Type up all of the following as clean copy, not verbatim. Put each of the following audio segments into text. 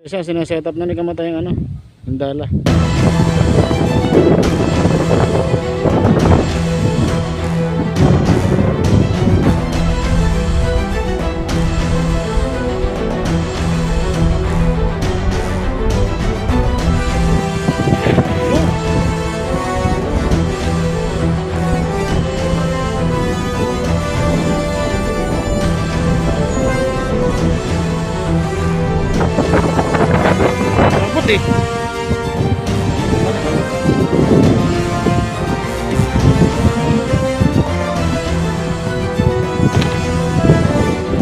Siya sineset up na ni Kamatay yung ano, yung dala. Puti.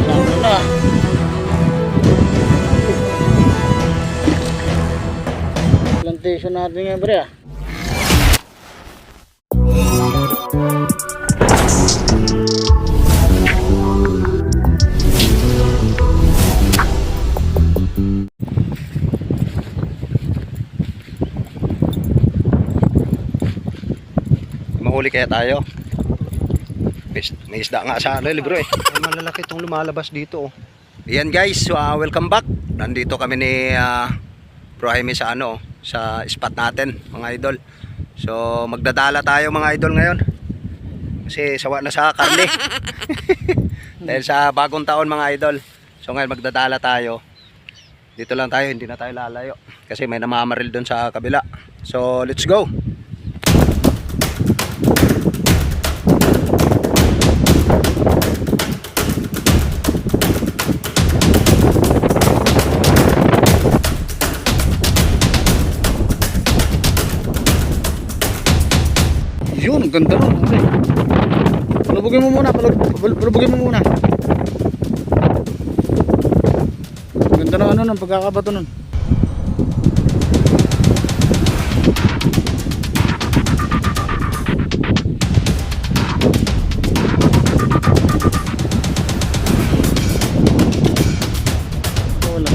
Sama na. Plantation natin ngayon, bre. Mahuli kaya tayo. May isda nga sa ano, libro eh. Ay, malalaki itong lumalabas dito oh. Ayan guys, so, welcome back. Nandito kami ni Bro Jaime sa ano, sa spot natin mga idol. So magdadala tayo mga idol ngayon. Kasi sawa na sa karne. Dahil sa bagong taon mga idol. So ngayon magdadala tayo. Dito lang tayo, hindi na tayo lalayo. Kasi may namamaril doon sa kabila. So let's go. Yun, ang ganda nun. Palubugin mo muna, palubugin mo muna. Ang ganda ng ano nun, pagkakabato nun. Wala.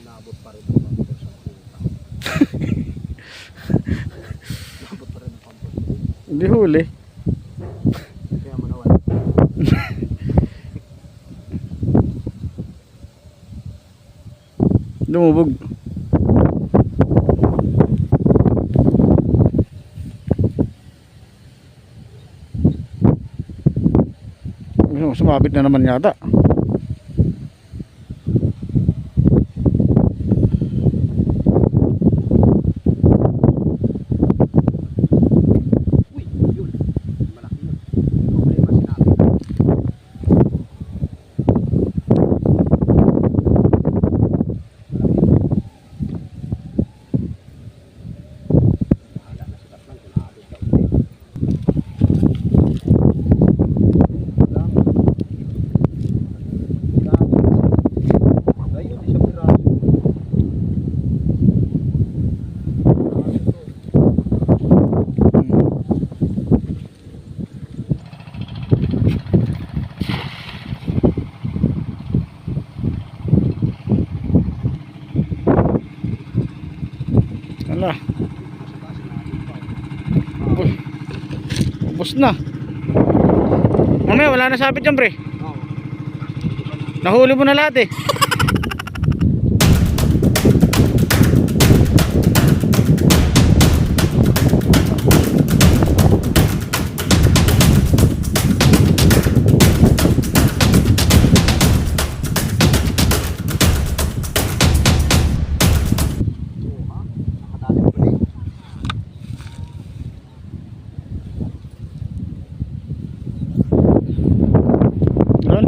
Nabot pa rin ang pampor sa puta. Nabot pa rin ang pampor. Hindi huli. Kaya manawala. Lumubog. Sumabit na naman yata. Uy, yun. Malaki yun. Problema sinabi. Bahala na sila man kung naabot ka ulit. Ayun, isang piraso. Ala. Ubus na. Mamaya wala na sabit yan, pre. Nahuli mo na lahat eh. Yun.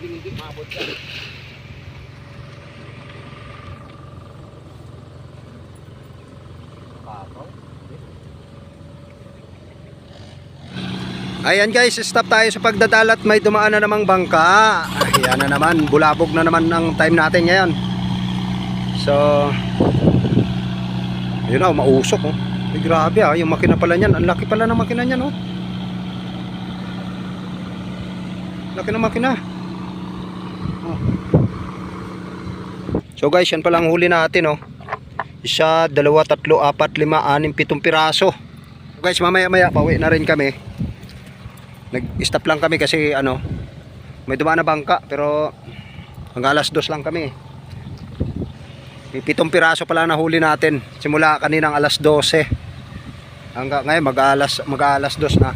posibleng hindi maabot yan. Ayan guys, stop tayo sa pagdadalat. May dumaan na namang bangka. Ayan na naman, bulabog na naman ang time natin ngayon. So, yun o, mausok oh. Ay, grabe ah, yung makina pala niyan. Ang laki pala ng makina niyan oh. Laki ng makina oh. So guys, yan pala ang huli natin oh. 1, 2, 3, 4, 5, 6, 7 piraso. Guys, mamaya-maya pauwi na rin kami. Nag-stop lang kami kasi ano, may dumaan na bangka pero hanggang alas 2 lang kami. 7 piraso pala nahuli natin simula kaninang alas 12 hanggang ngayon mag-alas 2 na.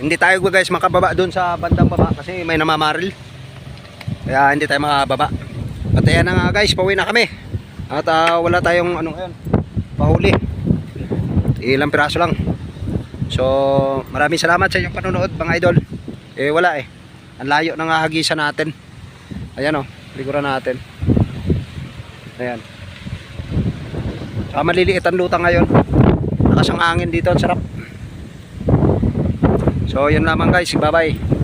Hindi tayo guys makababa doon sa bandang baba kasi may namamaril, kaya hindi tayo makababa. At ayan na nga guys, pauwi na kami. At wala tayong ano ngayon, pahuli. Ilang piraso lang. So maraming salamat sa inyong panonood mga idol. Wala ang layo ng hagisan natin. Ayan likuran natin. Ayan. Saka maliliit ang luta ngayon. Lakas ang hangin dito, ang sarap. So yun lamang guys, bye bye.